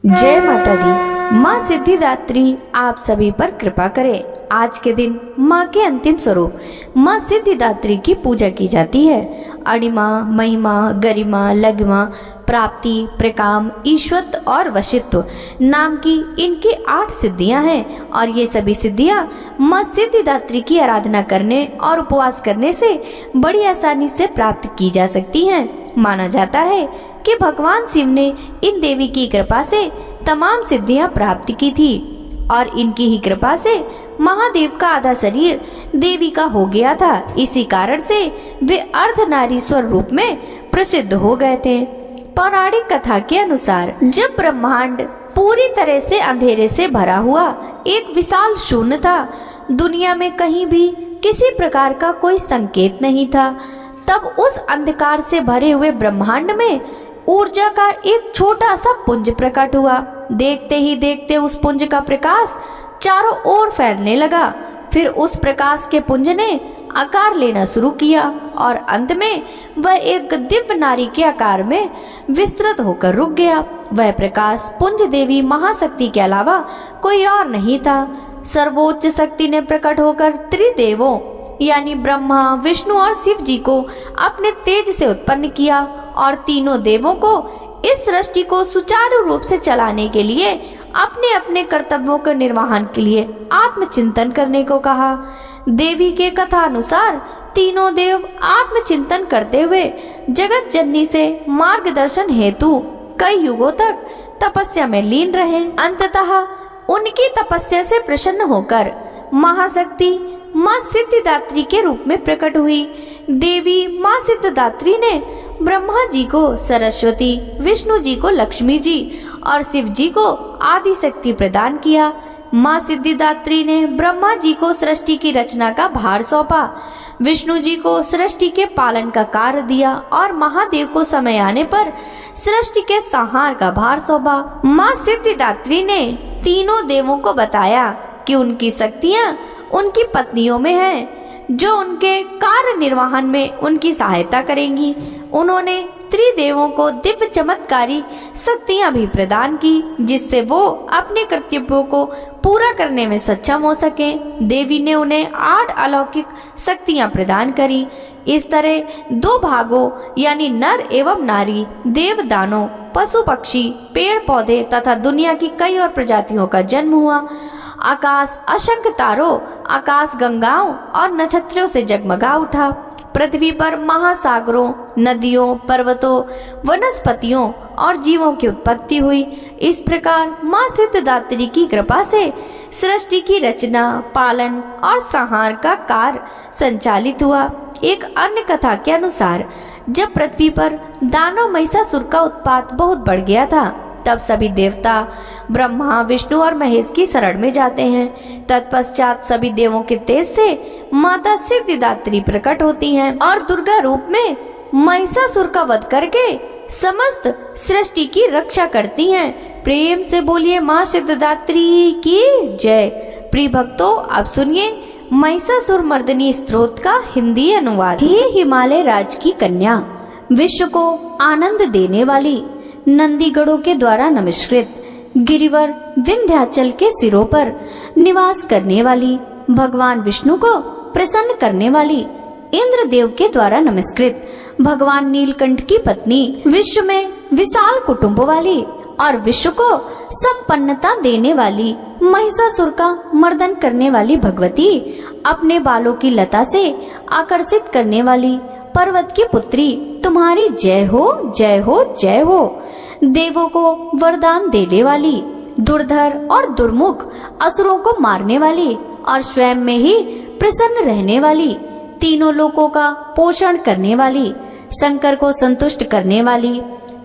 जय माता दी। माँ सिद्धिदात्री आप सभी पर कृपा करे। आज के दिन माँ के अंतिम स्वरूप माँ सिद्धिदात्री की पूजा की जाती है। अणिमा, महिमा, गरिमा, लघिमा, प्राप्ति, प्रकाम, ईश्वत और वशित्व नाम की इनकी 8 सिद्धियां हैं और ये सभी सिद्धियां माँ सिद्धिदात्री की आराधना करने और उपवास करने से बड़ी आसानी से प्राप्त की जा सकती हैं। माना जाता है कि भगवान शिव ने इन देवी की कृपा से तमाम सिद्धियां प्राप्त की थी और इनकी ही कृपा से महादेव का आधा शरीर देवी का हो गया था। इसी कारण से वे अर्धनारीश्वर रूप में प्रसिद्ध हो गए थे। पौराणिक कथा के अनुसार जब ब्रह्मांड पूरी तरह से अंधेरे से भरा हुआ एक विशाल शून्य था, दुनिया में कहीं भी किसी प्रकार का कोई संकेत नहीं था, तब उस अंधकार से भरे हुए ब्रह्मांड में ऊर्जा का एक छोटा सा पुंज प्रकट हुआ। देखते ही देखते उस पुंज का प्रकाश चारों ओर फैलने लगा। फिर उस प्रकाश के पुंज ने आकार लेना शुरू किया और अंत में वह एक दिव्य नारी के आकार में विस्तृत होकर रुक गया। वह प्रकाश पुंज देवी महाशक्ति के अलावा कोई और नहीं था। सर्वोच्च शक्ति ने प्रकट होकर त्रिदेवों यानी ब्रह्मा, विष्णु और शिव जी को अपने तेज से उत्पन्न किया और तीनों देवों को इस सृष्टि को सुचारू रूप से चलाने के लिए अपने अपने कर्तव्यों के निर्वहन के लिए आत्मचिंतन करने को कहा। देवी के कथा अनुसार तीनों देव आत्मचिंतन करते हुए जगत जननी से मार्गदर्शन हेतु कई युगों तक तपस्या में लीन रहे। अंततः उनकी तपस्या से प्रसन्न होकर महाशक्ति माँ सिद्धिदात्री के रूप में प्रकट हुई। देवी माँ सिद्धिदात्री ने ब्रह्मा जी को सरस्वती, विष्णु जी को लक्ष्मी जी और शिव जी को आदि शक्ति प्रदान किया। माँ सिद्धिदात्री ने ब्रह्मा जी को सृष्टि की रचना का भार सौंपा, विष्णु जी को सृष्टि के पालन का कार्य दिया और महादेव को समय आने पर सृष्टि के संहार का भार सौंपा। माँ सिद्धिदात्री ने तीनों देवों को बताया कि उनकी शक्तियाँ उनकी पत्नियों में हैं, जो उनके कार्य निर्वहन में उनकी सहायता करेंगी। उन्होंने त्रिदेवों को दिव्य चमत्कारी शक्तियां भी प्रदान की, जिससे वो अपने कर्तव्यों को पूरा करने में सक्षम हो सके। देवी ने उन्हें 8 अलौकिक शक्तियां प्रदान करी। इस तरह 2 भागों यानी नर एवं नारी, देव दानव, पशु पक्षी, पेड़ पौधे तथा दुनिया की कई और प्रजातियों का जन्म हुआ। आकाश असंख्य तारों, आकाश गंगाओं और नक्षत्रों से जगमगा उठा। पृथ्वी पर महासागरों, नदियों, पर्वतों, वनस्पतियों और जीवों की उत्पत्ति हुई। इस प्रकार माँ सिद्धिदात्री की कृपा से सृष्टि की रचना, पालन और संहार का कार्य संचालित हुआ। एक अन्य कथा के अनुसार जब पृथ्वी पर दानव महिषासुर का उत्पात बहुत बढ़ गया था, तब सभी देवता ब्रह्मा, विष्णु और महेश की शरण में जाते हैं। तत्पश्चात सभी देवों के तेज से माता सिद्धिदात्री प्रकट होती हैं और दुर्गा रूप में महिषासुर का वध करके समस्त सृष्टि की रक्षा करती हैं। प्रेम से बोलिए माँ सिद्धिदात्री की जय। प्रिय भक्तों, अब सुनिए महिषासुर मर्दिनी स्तोत्र का हिंदी अनुवाद। हे हिमालय राज की कन्या, विश्व को आनंद देने वाली, नंदीगढ़ों के द्वारा नमस्कृत, गिरिवर विंध्याचल के सिरों पर निवास करने वाली, भगवान विष्णु को प्रसन्न करने वाली, इंद्रदेव के द्वारा नमस्कृत, भगवान नीलकंठ की पत्नी, विश्व में विशाल कुटुंब वाली और विश्व को संपन्नता देने वाली, महिषासुर का मर्दन करने वाली भगवती, अपने बालों की लता से आकर्षित करने वाली पर्वत की पुत्री, तुम्हारी जय हो, जय हो, जय हो। देवों को वरदान देने वाली, दुर्धर और दुर्मुख असुरों को मारने वाली और स्वयं में ही प्रसन्न रहने वाली, तीनों लोकों का पोषण करने वाली, शंकर को संतुष्ट करने वाली,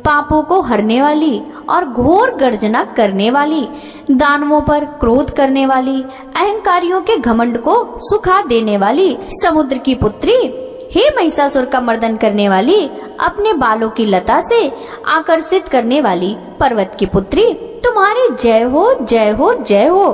पापों को हरने वाली और घोर गर्जना करने वाली, दानवों पर क्रोध करने वाली, अहंकारियों के घमंड को सुखा देने वाली, समुद्र की पुत्री, हे महिषासुर का मर्दन करने वाली, अपने बालों की लता से आकर्षित करने वाली पर्वत की पुत्री, तुम्हारी जय हो, जय हो, जय हो।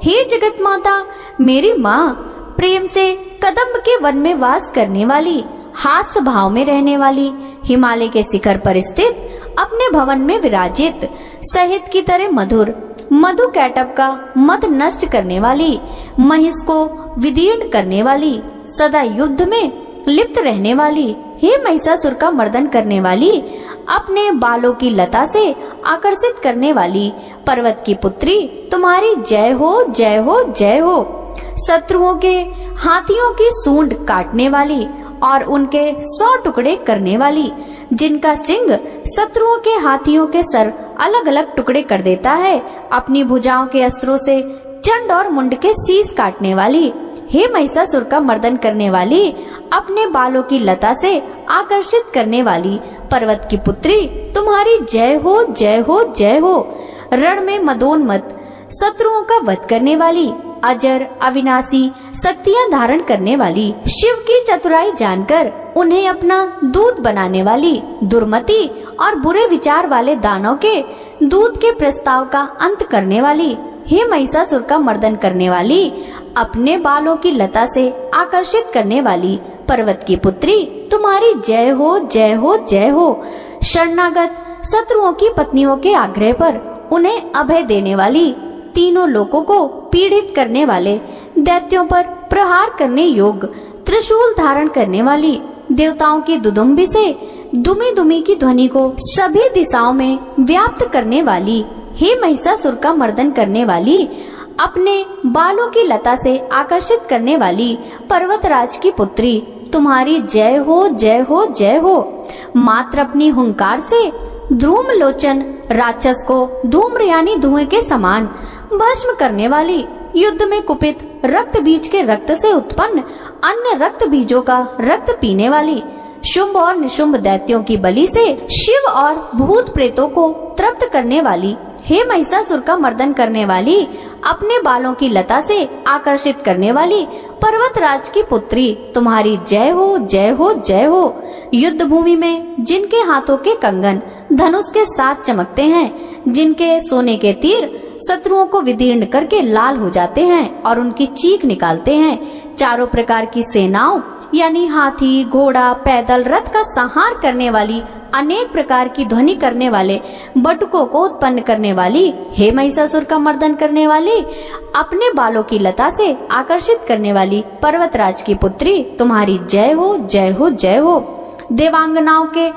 हे जगत माता, मेरी माँ, प्रेम से कदम्ब के वन में वास करने वाली, हास्य भाव में रहने वाली, हिमालय के शिखर पर स्थित अपने भवन में विराजित, शहद की तरह मधुर, मधु कैटब का मद नष्ट करने वाली, महिष को विदीर्ण करने वाली, सदा युद्ध में लिप्त रहने वाली, हे महिषासुर का मर्दन करने वाली, अपने बालों की लता से आकर्षित करने वाली, पर्वत की पुत्री तुम्हारी जय हो, जय हो, जय हो। शत्रुओं के हाथियों की सूंड काटने वाली और उनके 100 टुकड़े करने वाली, जिनका सिंह शत्रुओं के हाथियों के सर अलग अलग टुकड़े कर देता है, अपनी भुजाओं के अस्त्रों से चंड और मुंड के शीश काटने वाली, हे महिषासुर का मर्दन करने वाली, अपने बालों की लता से आकर्षित करने वाली, पर्वत की पुत्री तुम्हारी जय हो, जय हो, जय हो। रण में मदोन्मत्त शत्रुओं का वध करने वाली, अजर अविनाशी शक्तियां धारण करने वाली, शिव की चतुराई जानकर उन्हें अपना दूत बनाने वाली, दुर्मति और बुरे विचार वाले दानव के दूत के प्रस्ताव का अंत करने वाली, हे महिषासुर का मर्दन करने वाली, अपने बालों की लता से आकर्षित करने वाली, पर्वत की पुत्री तुम्हारी जय हो, जय हो, जय हो। शरणागत शत्रुओं की पत्नियों के आग्रह पर उन्हें अभय देने वाली, तीनों लोगों को पीड़ित करने वाले, दैत्यों पर प्रहार करने योग्य, त्रिशूल धारण करने वाली, देवताओं की दुदुम्बी से दुमी दुमी की ध्वनि को सभी दिशाओं में व्याप्त करने वाली, हे महिषासुर का मर्दन करने वाली, अपने बालों की लता से आकर्षित करने वाली, पर्वतराज की पुत्री तुम्हारी जय हो, जय हो, जय हो। मात्र अपनी हुंकार से ध्रूम लोचन राक्षस को धूम्र यानी धुएं के समान भस्म करने वाली, युद्ध में कुपित रक्त बीज के रक्त से उत्पन्न अन्य रक्त बीजों का रक्त पीने वाली, शुंभ और निशुंभ दैत्यों की बलि से शिव और भूत प्रेतों को तृप्त करने वाली, हे महिषासुर का मर्दन करने वाली, अपने बालों की लता से आकर्षित करने वाली, पर्वतराज की पुत्री तुम्हारी जय हो, जय हो, जय हो। युद्ध भूमि में जिनके हाथों के कंगन धनुष के साथ चमकते हैं, जिनके सोने के तीर शत्रुओं को विदीर्ण करके लाल हो जाते हैं और उनकी चीख निकालते हैं, चारों प्रकार की सेनाओं यानी हाथी, घोड़ा, पैदल, रथ का संहार करने वाली, अनेक प्रकार की ध्वनि करने वाले, बटुकों को उत्पन्न करने वाली, हे महिषासुर का मर्दन करने वाली, अपने बालों की लता से आकर्षित करने वाली, पर्वतराज की पुत्री तुम्हारी जय हो, जय हो, जय हो। देवांगनाओं के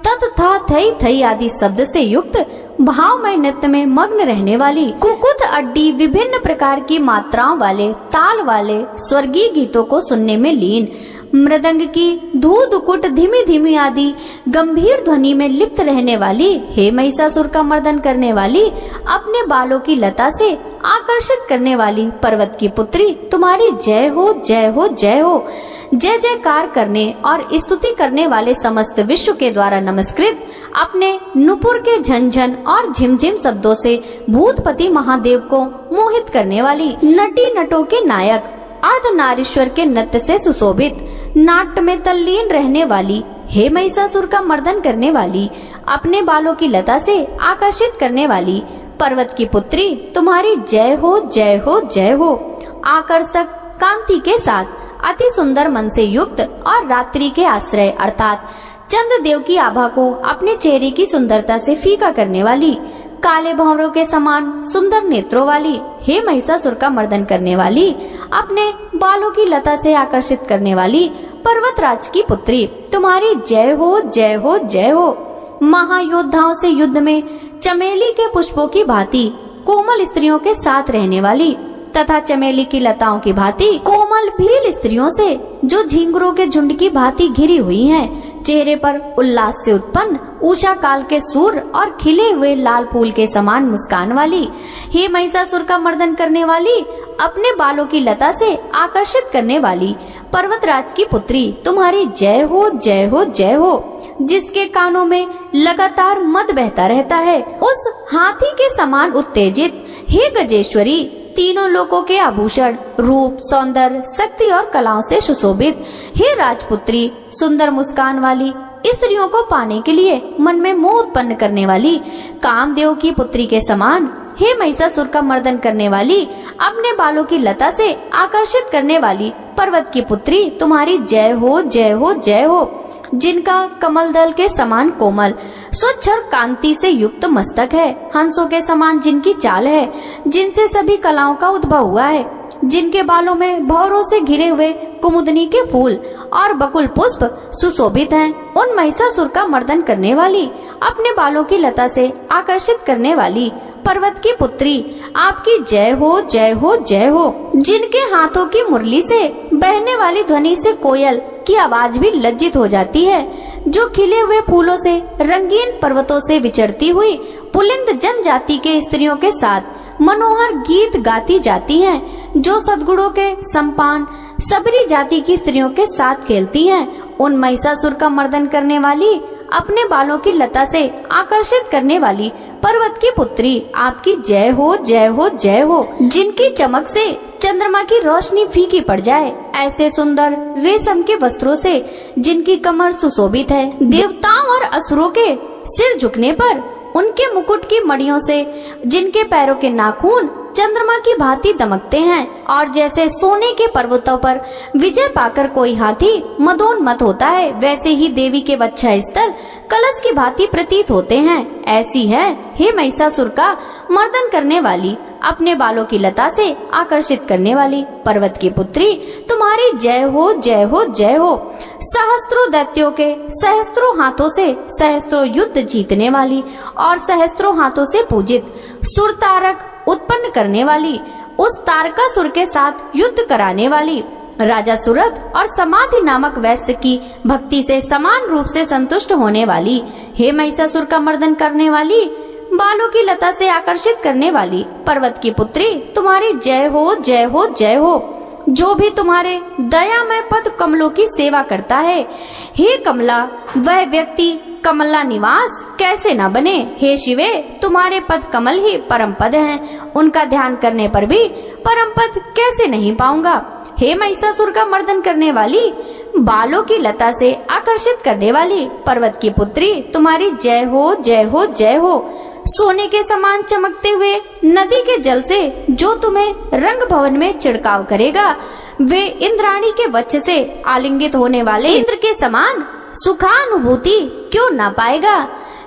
तथा थई थई आदि शब्द से युक्त भावमय नृत्य में मग्न रहने वाली, कुकुत अड्डी विभिन्न प्रकार की मात्राओं वाले, ताल वाले स्वर्गीय गीतों को सुनने में लीन, मृदंग की धूध कुट धीमी धीमी आदि गंभीर ध्वनि में लिप्त रहने वाली, हे महिषासुर का मर्दन करने वाली, अपने बालों की लता से आकर्षित करने वाली, पर्वत की पुत्री तुम्हारी जय हो, जय हो, जय हो। जय जयकार करने और स्तुति करने वाले समस्त विश्व के द्वारा नमस्कृत, अपने नुपुर के झनझन और झिमझिम शब्दों से भूतपति महादेव को मोहित करने वाली, नटी नटों के नायक, अर्धनारीश्वर के नृत्य से सुशोभित, नाट्य में तल्लीन रहने वाली, हे महिषासुर का मर्दन करने वाली, अपने बालों की लता से आकर्षित करने वाली, पर्वत की पुत्री तुम्हारी जय हो, जय हो, जय हो। आकर्षक कांति के साथ अति सुंदर मन से युक्त और रात्रि के आश्रय अर्थात चंद्रदेव की आभा को अपने चेहरे की सुंदरता से फीका करने वाली, काले भंवरों के समान सुंदर नेत्रों वाली, हे महिषासुर का मर्दन करने वाली, अपने बालों की लता से आकर्षित करने वाली, पर्वतराज की पुत्री तुम्हारी जय हो, जय हो, जय हो। महायोद्धाओं से युद्ध में चमेली के पुष्पों की भांति कोमल स्त्रियों के साथ रहने वाली तथा चमेली की लताओं की भांति कोमल भील स्त्रियों से जो झिंगुरों के झुंड की भांति घिरी हुई हैं, चेहरे पर उल्लास से उत्पन्न उषा काल के सूर्य और खिले हुए लाल फूल के समान मुस्कान वाली, हे महिषासुर का मर्दन करने वाली, अपने बालों की लता से आकर्षित करने वाली, पर्वतराज की पुत्री तुम्हारी जय हो, जय हो, जय हो। जिसके कानों में लगातार मद बहता रहता है, उस हाथी के समान उत्तेजित, हे गजेश्वरी, तीनों लोकों के आभूषण, रूप, सौंदर्य, शक्ति और कलाओं से सुशोभित, हे राजपुत्री, सुंदर मुस्कान वाली, स्त्रियों को पाने के लिए मन में मोह उत्पन्न करने वाली, कामदेव की पुत्री के समान, हे महिषासुर का मर्दन करने वाली, अपने बालों की लता से आकर्षित करने वाली, पर्वत की पुत्री तुम्हारी जय हो, जय हो, जय हो। जिनका कमल दल के समान कोमल स्वच्छ और कांति से युक्त मस्तक है, हंसों के समान जिनकी चाल है, जिनसे सभी कलाओं का उद्भव हुआ है, जिनके बालों में भौरों से घिरे हुए कुमुदनी के फूल और बकुल पुष्प सुशोभित हैं, उन महिषासुर का मर्दन करने वाली, अपने बालों की लता से आकर्षित करने वाली पर्वत की पुत्री, आपकी जय हो जय हो जय हो। जिनके हाथों की मुरली से बहने वाली ध्वनि से कोयल की आवाज भी लज्जित हो जाती है, जो खिले हुए फूलों से रंगीन पर्वतों से विचरती हुई पुलिंद जनजाति के स्त्रियों के साथ मनोहर गीत गाती जाती हैं, जो सद्गुणों के संपान सबरी जाति की स्त्रियों के साथ खेलती हैं, उन महिषासुर का मर्दन करने वाली, अपने बालों की लता से आकर्षित करने वाली पर्वत की पुत्री, आपकी जय हो जय हो जय हो। जिनकी चमक से चंद्रमा की रोशनी फीकी पड़ जाए, ऐसे सुंदर रेशम के वस्त्रों से जिनकी कमर सुशोभित है, देवताओं और असुरों के सिर झुकने पर उनके मुकुट की मड़ियों से जिनके पैरों के नाखून चंद्रमा की भांति दमकते हैं, और जैसे सोने के पर्वतों पर विजय पाकर कोई हाथी मदोन्मत्त होता है, वैसे ही देवी के वत्स स्थल कलश की भांति प्रतीत होते हैं। ऐसी है हे महिषासुर का मर्दन करने वाली, अपने बालों की लता से आकर्षित करने वाली पर्वत की पुत्री, तुम्हारी जय हो जय हो जय हो। सहस्त्रों दैत्यों के सहस्त्रों हाथों से सहस्त्रों युद्ध जीतने वाली और सहस्त्रों हाथों से पूजित सुर तारक उत्पन्न करने वाली, उस तारकासुर के साथ युद्ध कराने वाली, राजा सुरथ और समाधि नामक वैश्य की भक्ति से समान रूप से संतुष्ट होने वाली, हे महिषासुर का मर्दन करने वाली, बालों की लता से आकर्षित करने वाली पर्वत की पुत्री, तुम्हारी जय हो जय हो जय हो। जो भी तुम्हारे दयामय पद कमलों की सेवा करता है, हे कमला, वह व्यक्ति कमला निवास कैसे न बने। हे शिवे, तुम्हारे पद कमल ही परम पद हैं, उनका ध्यान करने पर भी परम पद कैसे नहीं पाऊंगा। हे महिषासुर का मर्दन करने वाली, बालों की लता से आकर्षित करने वाली पर्वत की पुत्री, तुम्हारी जय हो जय हो जय हो। सोने के समान चमकते हुए नदी के जल से जो तुम्हें रंग भवन में छिड़काव करेगा, वे इंद्राणी के वच्छ से आलिंगित होने वाले इंद्र के समान सुखानुभूति क्यों ना पाएगा।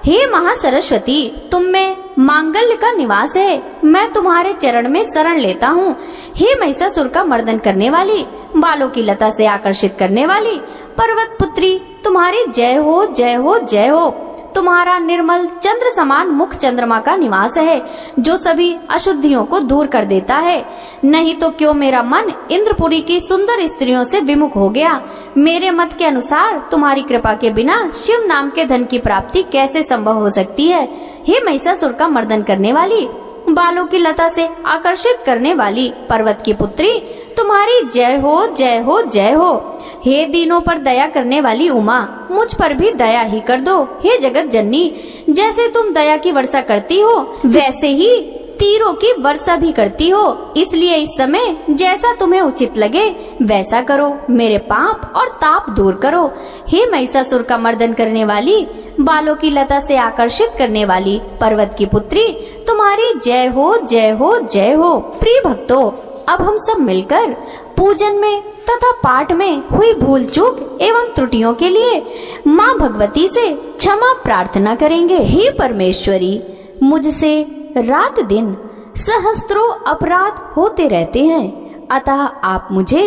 हे महासरस्वती, तुम में मांगल्य का निवास है, मैं तुम्हारे चरण में शरण लेता हूँ। हे महिषासुर का मर्दन करने वाली, बालों की लता से आकर्षित करने वाली पर्वत पुत्री, तुम्हारी जय हो जय हो जय हो। तुम्हारा निर्मल चंद्र समान मुख चंद्रमा का निवास है, जो सभी अशुद्धियों को दूर कर देता है। नहीं तो क्यों मेरा मन इंद्रपुरी की सुंदर स्त्रियों से विमुख हो गया। मेरे मत के अनुसार तुम्हारी कृपा के बिना शिव नाम के धन की प्राप्ति कैसे संभव हो सकती है। हे महिषासुर का मर्दन करने वाली, बालों की लता से आकर्षित करने वाली पर्वत की पुत्री, तुम्हारी जय हो जय हो जय हो। हे दीनों पर दया करने वाली उमा, मुझ पर भी दया ही कर दो। हे जगत जननी, जैसे तुम दया की वर्षा करती हो, वैसे ही तीरों की वर्षा भी करती हो। इसलिए इस समय जैसा तुम्हें उचित लगे वैसा करो, मेरे पाप और ताप दूर करो। हे महिषासुर का मर्दन करने वाली, बालों की लता से आकर्षित करने वाली पर्वत की पुत्री, तुम्हारी जय हो जय हो जय हो। प्रिय भक्तों, अब हम सब मिलकर पूजन में तथा पाठ में हुई भूल चूक एवं त्रुटियों के लिए माँ भगवती से क्षमा प्रार्थना करेंगे। हे परमेश्वरी, मुझसे रात दिन सहस्त्रों अपराध होते रहते हैं, अतः आप मुझे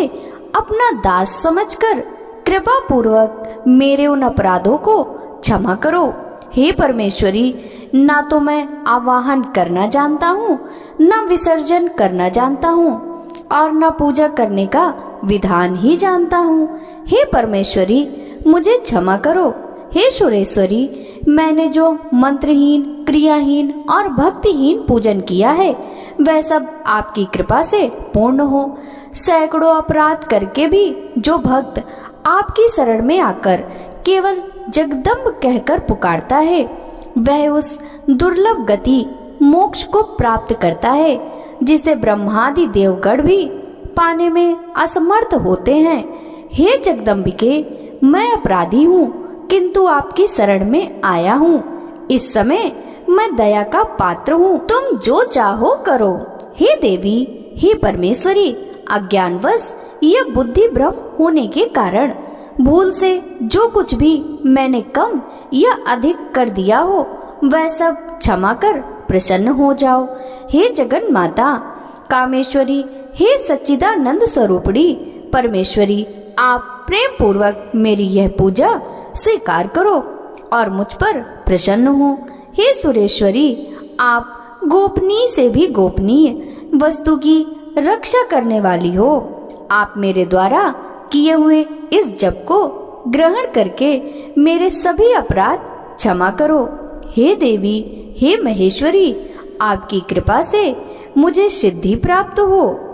अपना दास समझकर कृपा पूर्वक मेरे उन अपराधों को क्षमा करो। हे परमेश्वरी, ना तो मैं आवाहन करना जानता हूँ, ना विसर्जन करना जानता हूँ, और न पूजा करने का विधान ही जानता हूँ। हे परमेश्वरी, मुझे क्षमा करो। हे सुरेश्वरी, मैंने जो मंत्रहीन, क्रियाहीन और भक्तिहीन पूजन किया है, वह सब आपकी कृपा से पूर्ण हो। सैकड़ों अपराध करके भी जो भक्त आपकी शरण में आकर केवल जगदम्ब कहकर पुकारता है, वह उस दुर्लभ गति मोक्ष को प्राप्त करता है, जिसे ब्रह्मादि देवगण भी पाने में असमर्थ होते हैं। हे जगदम्बिके, मैं अपराधी हूँ, किंतु आपकी शरण में आया हूँ। इस समय मैं दया का पात्र हूँ, तुम जो चाहो करो। हे देवी, हे परमेश्वरी, अज्ञानवश यह बुद्धि भ्रम होने के कारण भूल से जो कुछ भी मैंने कम या अधिक कर दिया हो वह सब क्षमा कर प्रसन्न हो जाओ। हे जगन माता कामेश्वरी, हे सच्चिदानंद स्वरूपड़ी परमेश्वरी, आप प्रेम पूर्वक मेरी यह पूजा स्वीकार करो और मुझ पर प्रसन्न हो। हे सुरेश्वरी, आप गोपनीय से भी गोपनीय वस्तु की रक्षा करने वाली हो। आप मेरे द्वारा किए हुए इस जप को ग्रहण करके मेरे सभी अपराध क्षमा करो। हे देवी, हे महेश्वरी, आपकी कृपा से मुझे सिद्धि प्राप्त हो।